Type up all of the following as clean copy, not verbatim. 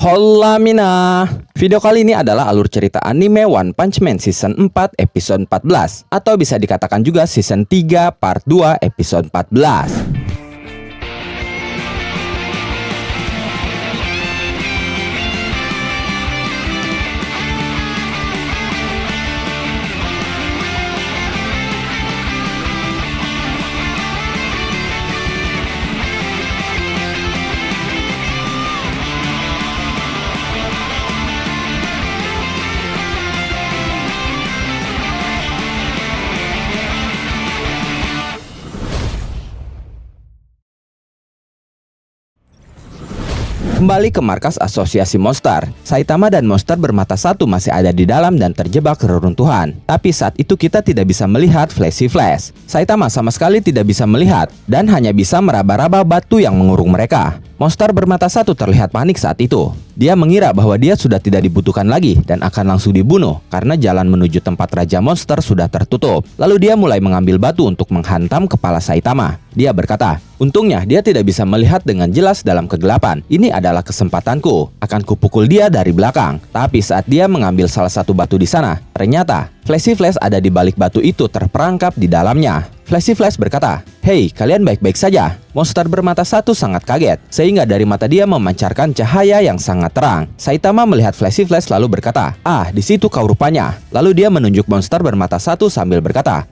Hola Mina. Video kali ini adalah alur cerita anime One Punch Man Season 4 episode 14, atau bisa dikatakan juga Season 3 part 2 episode 14. Kembali ke markas asosiasi monster, Saitama dan monster bermata satu masih ada di dalam dan terjebak reruntuhan. Tapi saat itu kita tidak bisa melihat Flashy Flash. Saitama sama sekali tidak bisa melihat dan hanya bisa meraba-raba batu yang mengurung mereka. Monster bermata satu terlihat panik saat itu. Dia mengira bahwa dia sudah tidak dibutuhkan lagi dan akan langsung dibunuh karena jalan menuju tempat Raja Monster sudah tertutup. Lalu dia mulai mengambil batu untuk menghantam kepala Saitama. Dia berkata, "Untungnya dia tidak bisa melihat dengan jelas dalam kegelapan. Ini adalah kesempatanku. Akan kupukul dia dari belakang." Tapi saat dia mengambil salah satu batu di sana, ternyata Flashy Flash ada di balik batu itu terperangkap di dalamnya. Flashy Flash berkata, "Hei, kalian baik-baik saja?" Monster bermata satu sangat kaget, sehingga dari mata dia memancarkan cahaya yang sangat terang. Saitama melihat Flashy Flash lalu berkata, "Ah, di situ kau rupanya." Lalu dia menunjuk monster bermata satu sambil berkata,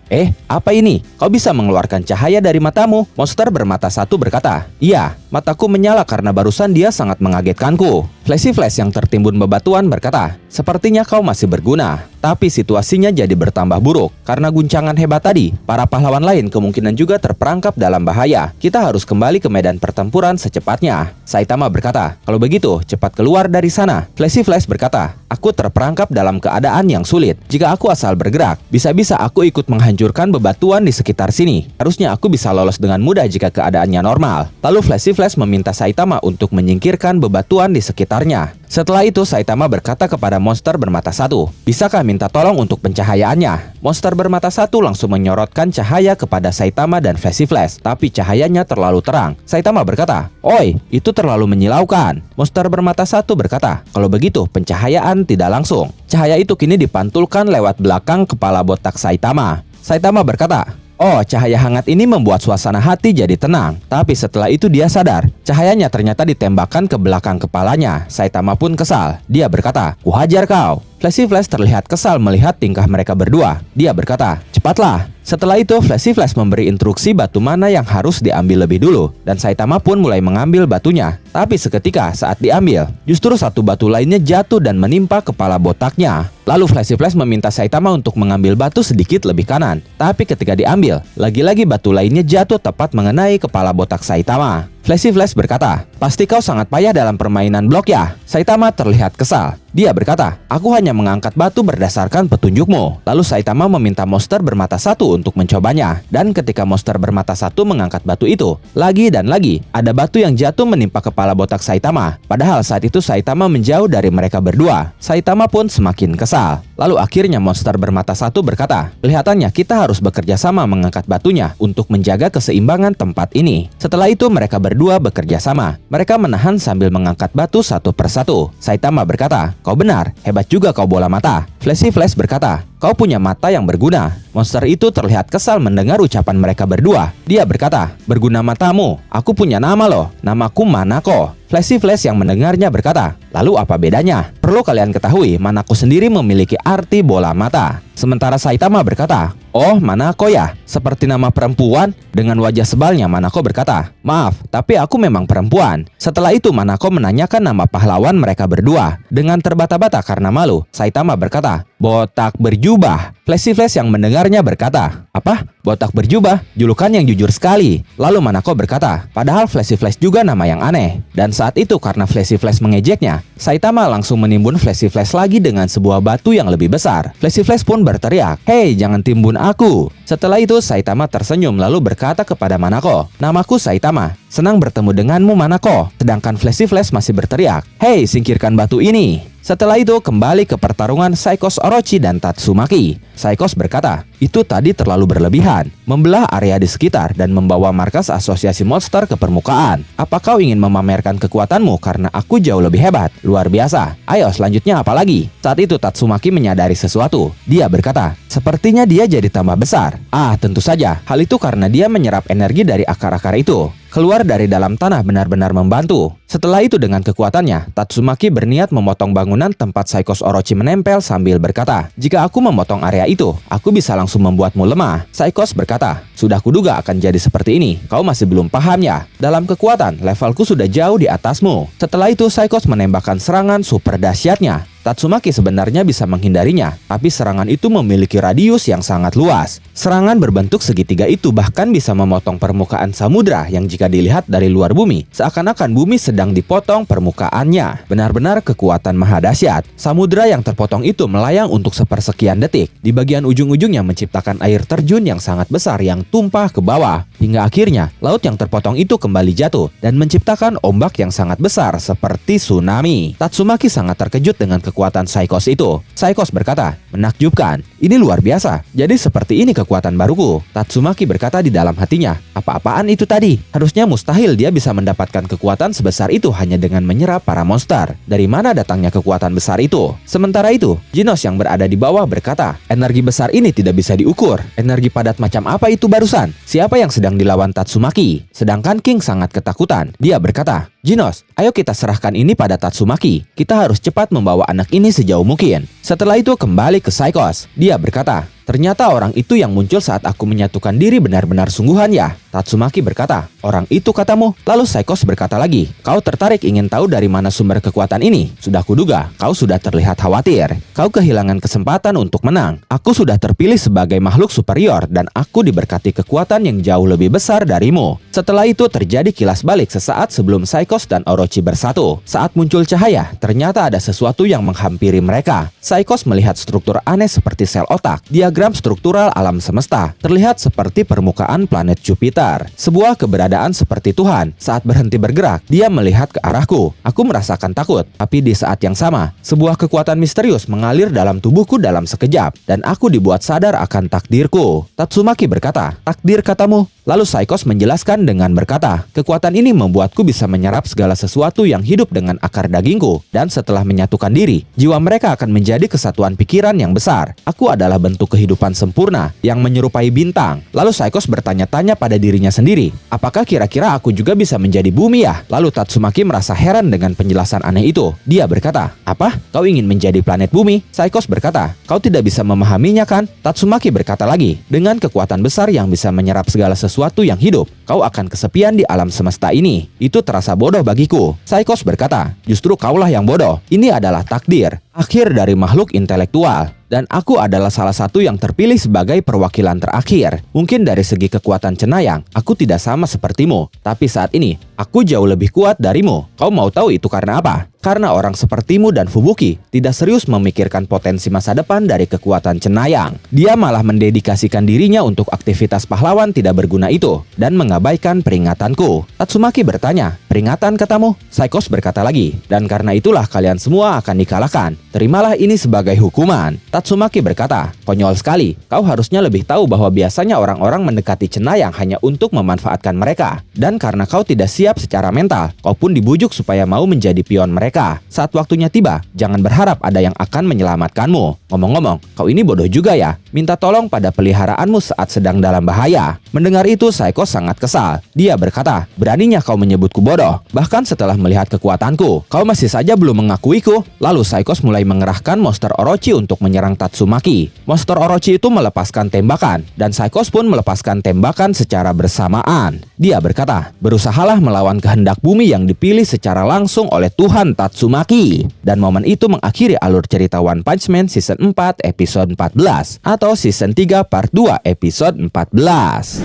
Apa ini? Kau bisa mengeluarkan cahaya dari matamu?" Monster bermata satu berkata, "Iya, mataku menyala karena barusan dia sangat mengagetkanku." Flashy Flash yang tertimbun bebatuan berkata, "Sepertinya kau masih berguna." Tapi situasinya jadi bertambah buruk. Karena guncangan hebat tadi, para pahlawan lain kemungkinan juga terperangkap dalam bahaya. Kita harus kembali ke medan pertempuran secepatnya. Saitama berkata, "Kalau begitu, cepat keluar dari sana." Flashy Flash berkata, "Aku terperangkap dalam keadaan yang sulit. Jika aku asal bergerak, bisa-bisa aku ikut menghancurkan bebatuan di sekitar sini. Harusnya aku bisa lolos dengan mudah jika keadaannya normal." Lalu Flashy Flash meminta Saitama untuk menyingkirkan bebatuan di sekitarnya. Setelah itu Saitama berkata kepada monster bermata satu, "Bisakah minta tolong untuk pencahayaannya?" Monster bermata satu langsung menyorotkan cahaya kepada Saitama dan Flashy Flash, tapi cahayanya terlalu terang. Saitama berkata, "Oi, itu terlalu menyilaukan." Monster bermata satu berkata, "Kalau begitu pencahayaan tidak langsung." Cahaya itu kini dipantulkan lewat belakang kepala botak Saitama. Saitama berkata, "Oh, cahaya hangat ini membuat suasana hati jadi tenang." Tapi setelah itu dia sadar, cahayanya ternyata ditembakkan ke belakang kepalanya. Saitama pun kesal. Dia berkata, "Kuhajar kau." Flashy Flash terlihat kesal melihat tingkah mereka berdua. Dia berkata, "Cepatlah." Setelah itu Flashy Flash memberi instruksi batu mana yang harus diambil lebih dulu, dan Saitama pun mulai mengambil batunya. Tapi seketika saat diambil, justru satu batu lainnya jatuh dan menimpa kepala botaknya. Lalu Flashy Flash meminta Saitama untuk mengambil batu sedikit lebih kanan. Tapi ketika diambil, lagi-lagi batu lainnya jatuh tepat mengenai kepala botak Saitama. Flashy Flash berkata, "Pasti kau sangat payah dalam permainan blok ya?" Saitama terlihat kesal. Dia berkata, "Aku hanya mengangkat batu berdasarkan petunjukmu." Lalu Saitama meminta monster bermata satu untuk mencobanya. Dan ketika monster bermata satu mengangkat batu itu, lagi dan lagi, ada batu yang jatuh menimpa kepala botak Saitama. Padahal saat itu Saitama menjauh dari mereka berdua. Saitama pun semakin kesal. Lalu akhirnya monster bermata satu berkata, "Kelihatannya kita harus bekerja sama mengangkat batunya untuk menjaga keseimbangan tempat ini." Setelah itu mereka berdua bekerja sama. Mereka menahan sambil mengangkat batu satu persatu. Saitama berkata, "Kau benar, hebat juga kau bola mata." Flashy Flash berkata, "Kau punya mata yang berguna." Monster itu terlihat kesal mendengar ucapan mereka berdua. Dia berkata, "Berguna matamu? Aku punya nama loh. Namaku Manako." Flashy Flash yang mendengarnya berkata, "Lalu apa bedanya? Perlu kalian ketahui, Manako sendiri memiliki arti bola mata." Sementara Saitama berkata, "Oh, Manako ya? Seperti nama perempuan?" Dengan wajah sebalnya Manako berkata, "Maaf, tapi aku memang perempuan." Setelah itu Manako menanyakan nama pahlawan mereka berdua. Dengan terbata-bata karena malu, Saitama berkata, "Botak berjubah." Flashy Flash yang mendengarnya berkata, "Apa? Botak berjubah? Julukan yang jujur sekali." Lalu Manako berkata, "Padahal Flashy Flash juga nama yang aneh." Dan saat itu karena Flashy Flash mengejeknya, Saitama langsung menimbun Flashy Flash lagi dengan sebuah batu yang lebih besar. Flashy Flash pun berteriak, "Hei, jangan timbun aku." Setelah itu Saitama tersenyum lalu berkata kepada Manako, "Namaku Saitama. Senang bertemu denganmu Manako." Sedangkan Flashy Flash masih berteriak, "Hei, singkirkan batu ini." Setelah itu kembali ke pertarungan Psychos Orochi dan Tatsumaki. Psychos berkata, Itu tadi terlalu berlebihan, membelah area di sekitar dan membawa markas asosiasi monster ke permukaan. Apa kau ingin memamerkan kekuatanmu karena aku jauh lebih hebat? Luar biasa. Ayo selanjutnya apa lagi? Saat itu Tatsumaki menyadari sesuatu. Dia berkata, sepertinya dia jadi tambah besar. Tentu saja. Hal itu karena dia menyerap energi dari akar-akar itu. Keluar dari dalam tanah benar-benar membantu. Setelah itu dengan kekuatannya, Tatsumaki berniat memotong bangunan tempat Saikos Orochi menempel sambil berkata, jika aku memotong area itu, aku bisa langsung membuatmu lemah. Saikos berkata, sudah kuduga akan jadi seperti ini. Kau masih belum paham ya? Dalam kekuatan, levelku sudah jauh di atasmu. Setelah itu Saikos menembakkan serangan super dahsyatnya. Tatsumaki sebenarnya bisa menghindarinya, tapi serangan itu memiliki radius yang sangat luas. Serangan berbentuk segitiga itu bahkan bisa memotong permukaan samudra yang jika dilihat dari luar bumi, seakan-akan bumi sedang dipotong permukaannya. Benar-benar kekuatan maha dahsyat. Samudra yang terpotong itu melayang untuk sepersekian detik. Di bagian ujung-ujungnya menciptakan air terjun yang sangat besar yang tumpah ke bawah. Hingga akhirnya, laut yang terpotong itu kembali jatuh dan menciptakan ombak yang sangat besar seperti tsunami. Tatsumaki sangat terkejut dengan kekuatan Saikos itu. Saikos berkata, menakjubkan. Ini luar biasa. Jadi seperti ini kekuatan baruku. Tatsumaki berkata di dalam hatinya, apa-apaan itu tadi? Harusnya mustahil dia bisa mendapatkan kekuatan sebesar itu hanya dengan menyerap para monster. Dari mana datangnya kekuatan besar itu? Sementara itu, Genos yang berada di bawah berkata, energi besar ini tidak bisa diukur. Energi padat macam apa itu barusan? Siapa yang sedang dilawan Tatsumaki? Sedangkan King sangat ketakutan. Dia berkata, Genos, ayo kita serahkan ini pada Tatsumaki. Kita harus cepat membawa anak ini sejauh mungkin. Setelah itu kembali ke Saikos. Dia berkata, ternyata orang itu yang muncul saat aku menyatukan diri benar-benar sungguhan ya. Tatsumaki berkata, orang itu katamu? Lalu Saikos berkata lagi, kau tertarik ingin tahu dari mana sumber kekuatan ini? Sudah kuduga, kau sudah terlihat khawatir. Kau kehilangan kesempatan untuk menang. Aku sudah terpilih sebagai makhluk superior dan aku diberkati kekuatan yang jauh lebih besar darimu. Setelah itu terjadi kilas balik sesaat sebelum Saikos dan Orochi bersatu. Saat muncul cahaya, ternyata ada sesuatu yang menghampiri mereka. Saikos melihat struktur aneh seperti sel otak, diagram struktural alam semesta, terlihat seperti permukaan planet Jupiter. Sebuah keberadaan seperti Tuhan. Saat berhenti bergerak, dia melihat ke arahku. Aku merasakan takut, tapi di saat yang sama, sebuah kekuatan misterius mengalir dalam tubuhku dalam sekejap, dan aku dibuat sadar akan takdirku. Tatsumaki berkata, takdir katamu? Lalu Saikos menjelaskan dengan berkata, kekuatan ini membuatku bisa menyerap segala sesuatu yang hidup dengan akar dagingku, dan setelah menyatukan diri, jiwa mereka akan menjadi kesatuan pikiran yang besar. Aku adalah bentuk kehidupan sempurna yang menyerupai bintang. Lalu Saikos bertanya-tanya pada dirinya sendiri, apakah kira-kira aku juga bisa menjadi bumi ya? Lalu Tatsumaki merasa heran dengan penjelasan aneh itu. Dia berkata, apa? Kau ingin menjadi planet bumi? Saikos berkata, kau tidak bisa memahaminya kan? Tatsumaki berkata lagi, dengan kekuatan besar yang bisa menyerap segala sesuatu yang hidup, kau akan kesepian di alam semesta ini. Itu terasa bodoh bagiku. Saikos berkata, justru kaulah yang bodoh. Ini adalah takdir, akhir dari makhluk intelektual. Dan aku adalah salah satu yang terpilih sebagai perwakilan terakhir. Mungkin dari segi kekuatan cenayang, aku tidak sama sepertimu. Tapi saat ini, aku jauh lebih kuat darimu. Kau mau tahu itu karena apa? Karena orang sepertimu dan Fubuki tidak serius memikirkan potensi masa depan dari kekuatan cenayang. Dia malah mendedikasikan dirinya untuk aktivitas pahlawan tidak berguna itu dan mengabaikan peringatanku. Tatsumaki bertanya, peringatan katamu? Saikos berkata lagi, dan karena itulah kalian semua akan dikalahkan. Terimalah ini sebagai hukuman. Tatsumaki berkata, konyol sekali. Kau harusnya lebih tahu bahwa biasanya orang-orang mendekati cenayang hanya untuk memanfaatkan mereka. Dan karena kau tidak siap secara mental, kau pun dibujuk supaya mau menjadi pion mereka. Saat waktunya tiba, jangan berharap ada yang akan menyelamatkanmu. Ngomong-ngomong, kau ini bodoh juga ya. Minta tolong pada peliharaanmu saat sedang dalam bahaya. Mendengar itu, Saikos sangat kesal. Dia berkata, beraninya kau menyebutku bodoh. Bahkan setelah melihat kekuatanku, kau masih saja belum mengakuiku. Lalu Saikos mulai mengerahkan monster Orochi untuk menyerang Tatsumaki. Monster Orochi itu melepaskan tembakan, dan Saikos pun melepaskan tembakan secara bersamaan. Dia berkata, berusahalah melawan kehendak bumi yang dipilih secara langsung oleh Tuhan Tatsumaki. Dan momen itu mengakhiri alur cerita One Punch Man Season 4 episode 14 atau Season 3 Part 2 episode 14.